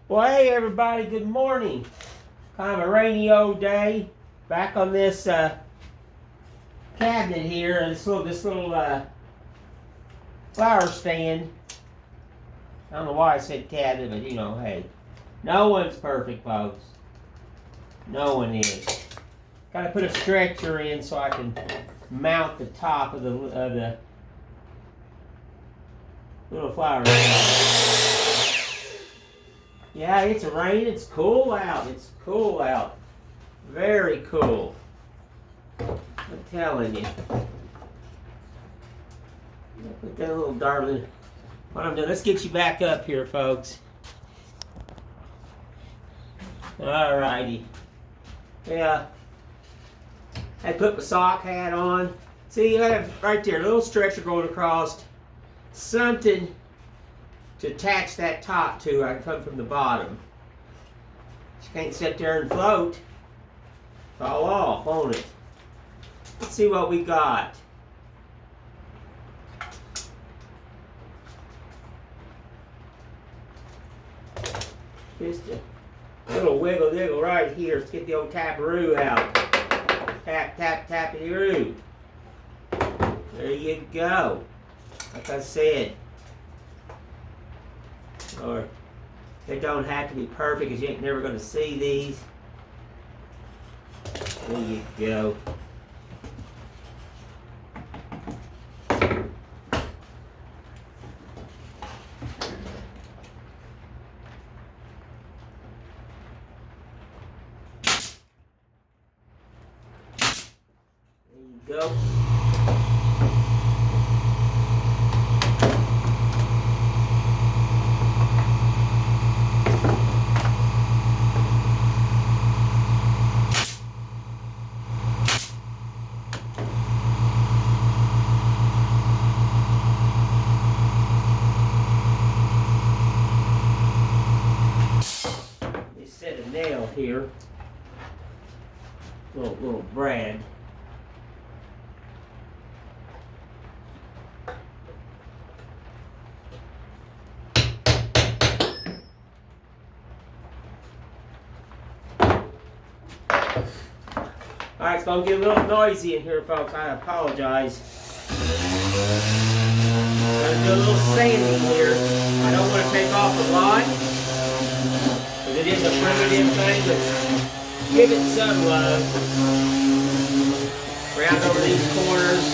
Well, hey everybody, good morning. Kind of a rainy old day. Back on this cabinet here, this little flower stand. I don't know why I said cabinet, but you know, hey, no one's perfect, folks. No one is. Got to put a stretcher in so I can mount the top of the little flower stand. Yeah, it's rain. It's cool out. It's cool out. Very cool. I'm telling you. Put that little darling. What I'm doing, let's get you back up here, folks. Alrighty. Yeah. I put my sock hat on. See, you have right there, a little stretcher going across. Something to attach that top to. I can come from the bottom. You can't sit there and float. Fall off, won't it? Let's see what we got. Just a little wiggle diggle right here. Let's get the old taparoo out. Tap, tap, taparoo. There you go. Like I said. Or they don't have to be perfect because you ain't never going to see these. There you go. There you go. Set a nail here, little brad. All right, it's gonna get a little noisy in here, folks. I apologize. Gonna do a little sanding here. I don't want to take off the line. It is a primitive thing, but give it some love. Round over these corners.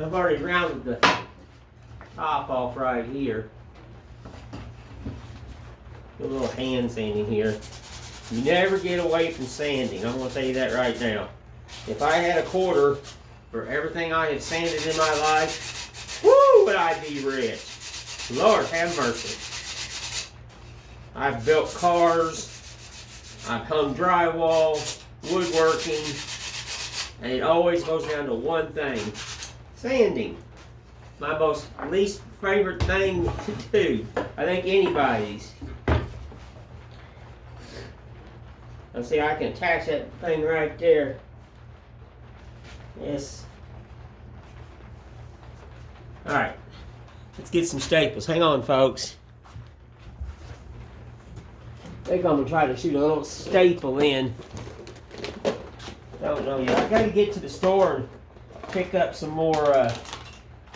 I've already rounded the top off right here. A little hand sanding here. You never get away from sanding. I'm going to tell you that right now. If I had a quarter for everything I have sanded in my life, whoo, would I be rich. Lord have mercy. I've built cars. I've hung drywall, woodworking, and it always goes down to one thing. Sanding. My most least favorite thing to do. I think anybody's. Now see, I can attach that thing right there. Yes. Alright. Let's get some staples. Hang on, folks. I think I'm going to try to shoot a little staple in. Don't know yet. I got to get to the store and pick up some more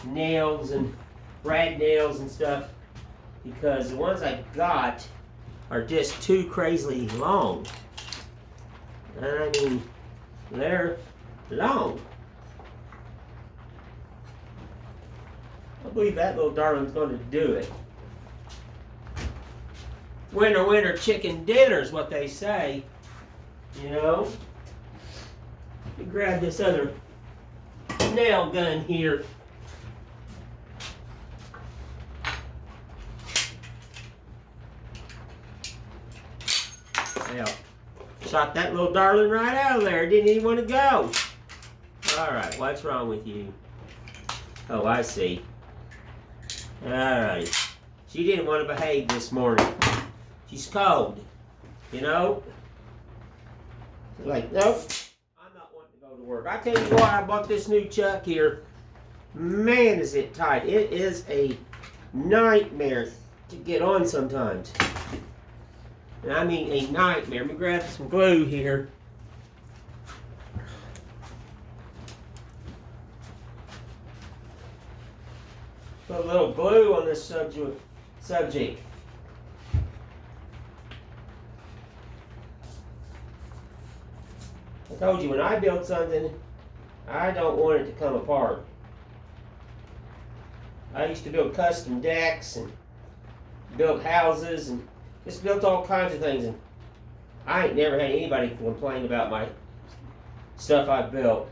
nails and brad nails and stuff, because the ones I got are just too crazily long. I mean, they're long. I believe that little darling's going to do it. Winter, winter chicken dinner is what they say. You know? Let me grab this other nail gun here. Now, shot that little darling right out of there. Didn't even want to go. Alright, what's wrong with you? Oh, I see. Alright. She didn't want to behave this morning. She's cold. You know? She's like, nope. I'm not wanting to go to work. I tell you what, I bought this new chuck here. Man, is it tight. It is a nightmare to get on sometimes. And I mean a nightmare. Let me grab some glue here. Put a little glue on this subject. I told you, when I build something, I don't want it to come apart. I used to build custom decks and build houses and just built all kinds of things, and I ain't never had anybody complain about my stuff I built.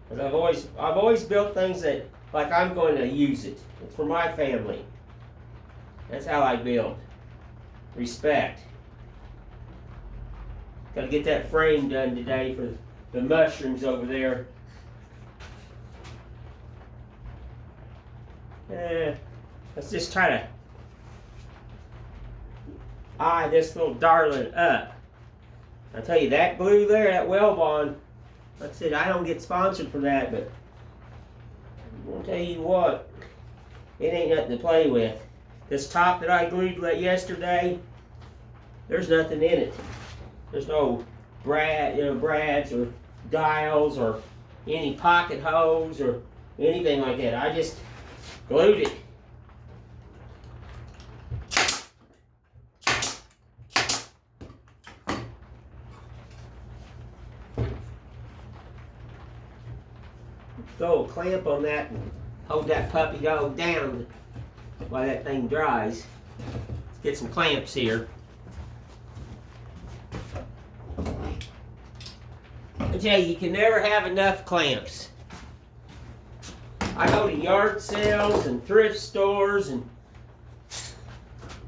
Because I've always built things that, like, I'm going to use it. It's for my family. That's how I build. Respect. Got to get that frame done today for the mushrooms over there. Let's just try to eye this little darling up. I tell you, that glue there, that Wellbond, like I said, I don't get sponsored for that, but I'm going to tell you what, it ain't nothing to play with. This top that I glued yesterday, there's nothing in it. There's no brads or dials or any pocket holes or anything like that. I just glued it. Throw a clamp on that and hold that puppy dog down while that thing dries. Let's get some clamps here. I tell you, you can never have enough clamps. I go to yard sales and thrift stores and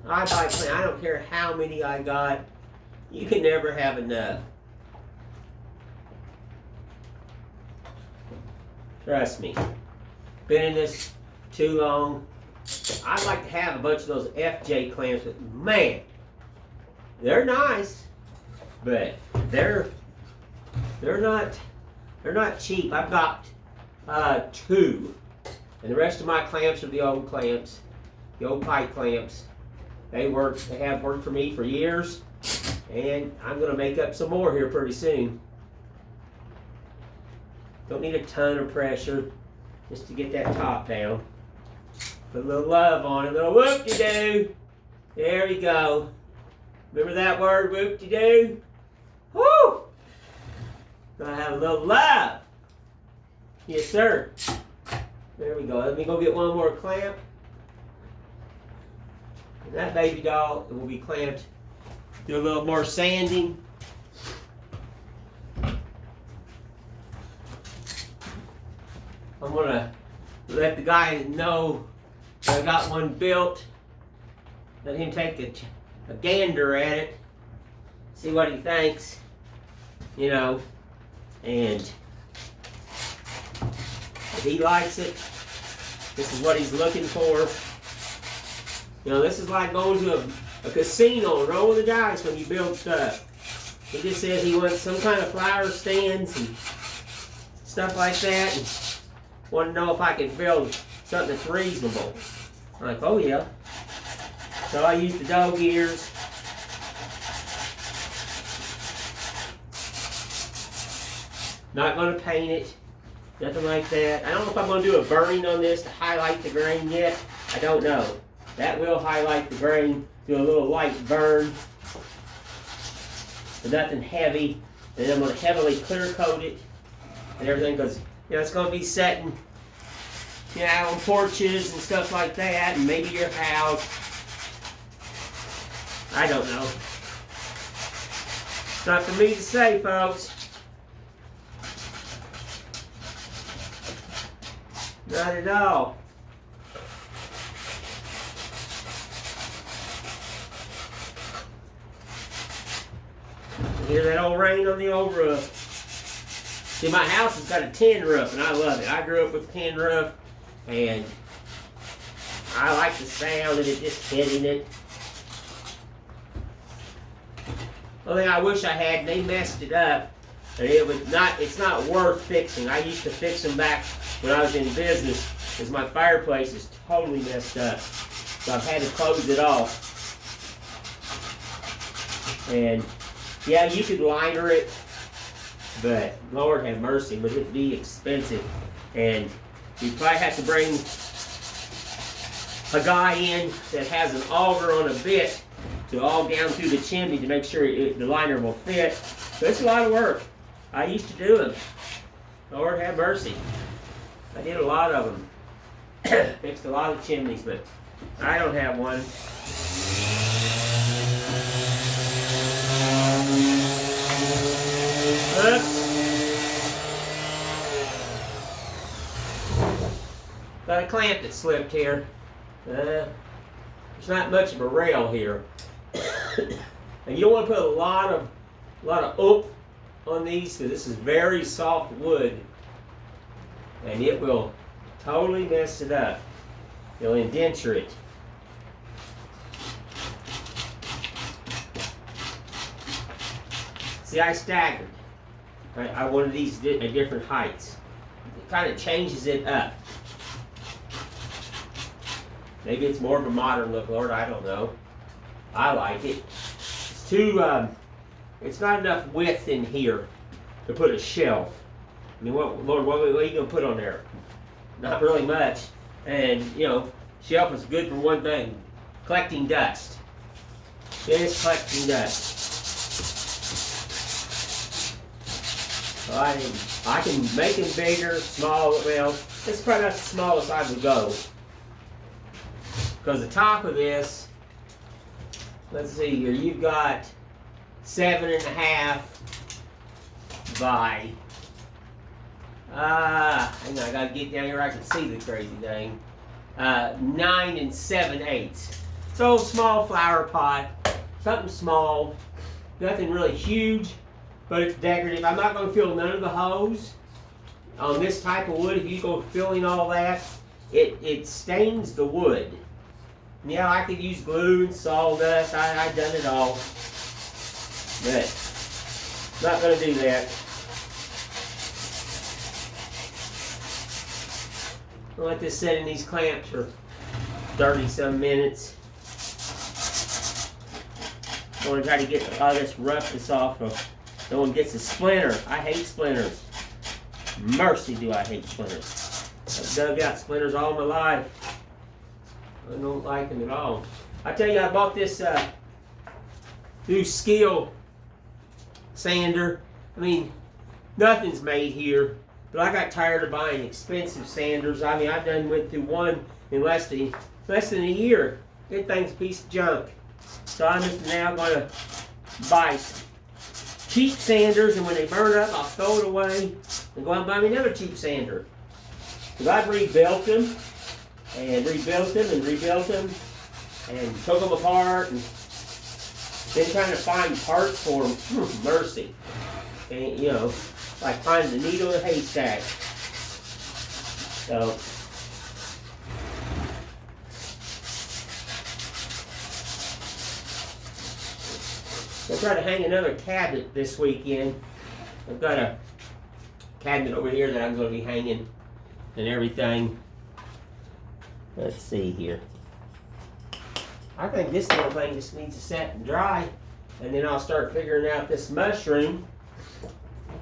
I buy clamps. I don't care how many I got. You can never have enough. Trust me. Been in this too long. I'd like to have a bunch of those FJ clamps, but man, they're nice, but they're not cheap. I've got 2, and the rest of my clamps are the old clamps, the old pipe clamps. They work. They have worked for me for years, and I'm going to make up some more here pretty soon. Don't need a ton of pressure just to get that top down. Put a little love on it, a little whoop-de-doo. There we go. Remember that word, whoop-de-doo? Woo! Gotta have a little love. Yes, sir. There we go. Let me go get one more clamp. And that baby doll will be clamped. Do a little more sanding. I'm gonna let the guy know that I got one built. Let him take a gander at it. See what he thinks. You know. And if he likes it, this is what he's looking for. You know, this is like going to a casino and rolling the dice when you build stuff. He just said he wants some kind of flower stands and stuff like that. And want to know if I can build something that's reasonable. I'm like, oh yeah. So I use the dog ears. Not going to paint it. Nothing like that. I don't know if I'm going to do a burning on this to highlight the grain yet. I don't know. That will highlight the grain. Do a little light burn. But nothing heavy. And then I'm going to heavily clear coat it and everything, because it's going to be setting on porches and stuff like that, and maybe your house. I don't know. It's not for me to say, folks. Not at all. You hear that old rain on the old roof? See, my house has got a tin roof, and I love it. I grew up with a tin roof, and I like the sound of it just hitting it. One thing I wish I had, and they messed it up, and it's not worth fixing. I used to fix them back when I was in business, because my fireplace is totally messed up. So I've had to close it off. And yeah, you could liner it, but Lord have mercy, but it'd be expensive. And you'd probably have to bring a guy in that has an auger on a bit to all down through the chimney to make sure the liner will fit. So it's a lot of work. I used to do them. Lord have mercy. I did a lot of them. Fixed a lot of chimneys, but I don't have one. Oops. Got a clamp that slipped here. There's not much of a rail here. And you don't want to put a lot of oomph on these, because this is very soft wood, and it will totally mess it up. It'll indenture it. See, I staggered. I wanted these at different heights. It kind of changes it up. Maybe it's more of a modern look, Lord, I don't know. I like it. It's too, it's not enough width in here to put a shelf. I mean, Lord, what are you going to put on there? Not really much. And, shelf is good for one thing, collecting dust. It's collecting dust. So I can make them bigger, small, well, this is probably not the smallest I would go. Because the top of this, let's see here, you've got 7.5 by, hang on, I gotta get down here where I can see the crazy thing. 9 7/8. So small flower pot, something small, nothing really huge, but it's decorative. I'm not gonna fill none of the holes on this type of wood. If you go filling all that, it stains the wood. Yeah, I could use glue and sawdust. I've done it all. But not going to do that. I'll let this sit in these clamps for 30-some minutes. I want to try to get all this roughness off so no one gets a splinter. I hate splinters. Mercy do I hate splinters. I've dug out splinters all my life. I don't like them at all. I tell you, I bought this new Skill sander. I mean, nothing's made here, but I got tired of buying expensive sanders. I mean, I done went through one in less than a year. That thing's a piece of junk. So I'm just now going to buy cheap sanders, and when they burn up, I'll throw it away and go out and buy me another cheap sander. Because I've rebuilt them. And rebuilt them and took them apart and then trying to find parts for them. Mercy. And, like finding the needle in a haystack. So, I'll try to hang another cabinet this weekend. I've got a cabinet over here that I'm going to be hanging and everything. Let's see here. I think this little thing just needs to set and dry, and then I'll start figuring out this mushroom.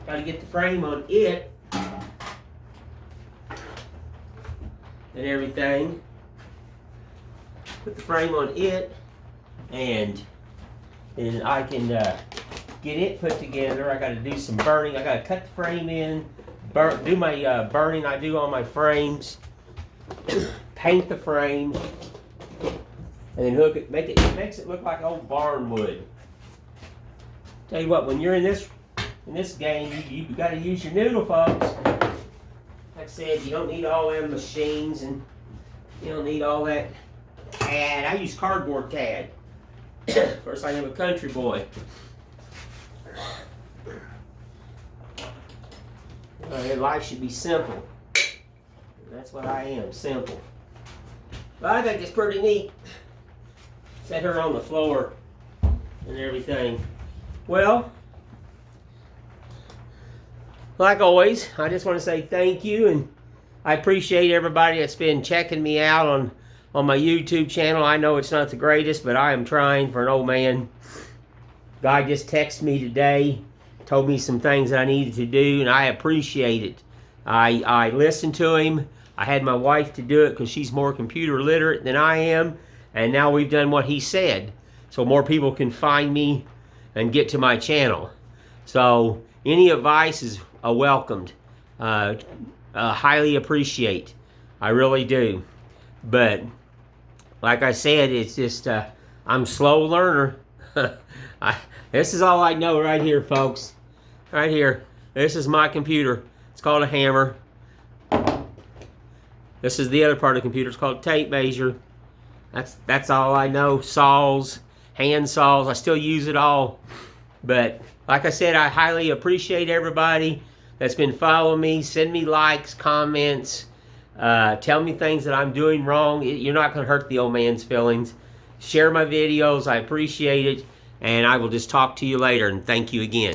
Got to get the frame on it. and everything. Put the frame on it, and then I can get it put together. I got to do some burning. I got to cut the frame in, do my burning I do on my frames, paint the frame, and then hook it. It makes it look like old barn wood. Tell you what, when you're in this game, you got to use your noodle, folks. Like I said, you don't need all them machines, and you don't need all that CAD. I use cardboard CAD. Of course, I am a country boy. Life should be simple. That's what I am, simple. But I think it's pretty neat. Set her on the floor and everything. Well, like always, I just want to say thank you, and I appreciate everybody that's been checking me out on my YouTube channel. I know it's not the greatest, but I am trying for an old man. Guy just texted me today, told me some things that I needed to do, and I appreciate it. I listened to him. I had my wife to do it because she's more computer literate than I am, and now we've done what he said, so more people can find me and get to my channel. So any advice is welcomed. Highly appreciate. I really do. But like I said, it's just I'm a slow learner. This is all I know right here, folks. Right here. This is my computer. It's called a hammer. This is the other part of the computer. It's called a tape measure. That's all I know. Saws, hand saws. I still use it all. But like I said, I highly appreciate everybody that's been following me. Send me likes, comments. Tell me things that I'm doing wrong. You're not going to hurt the old man's feelings. Share my videos. I appreciate it. And I will just talk to you later. And thank you again.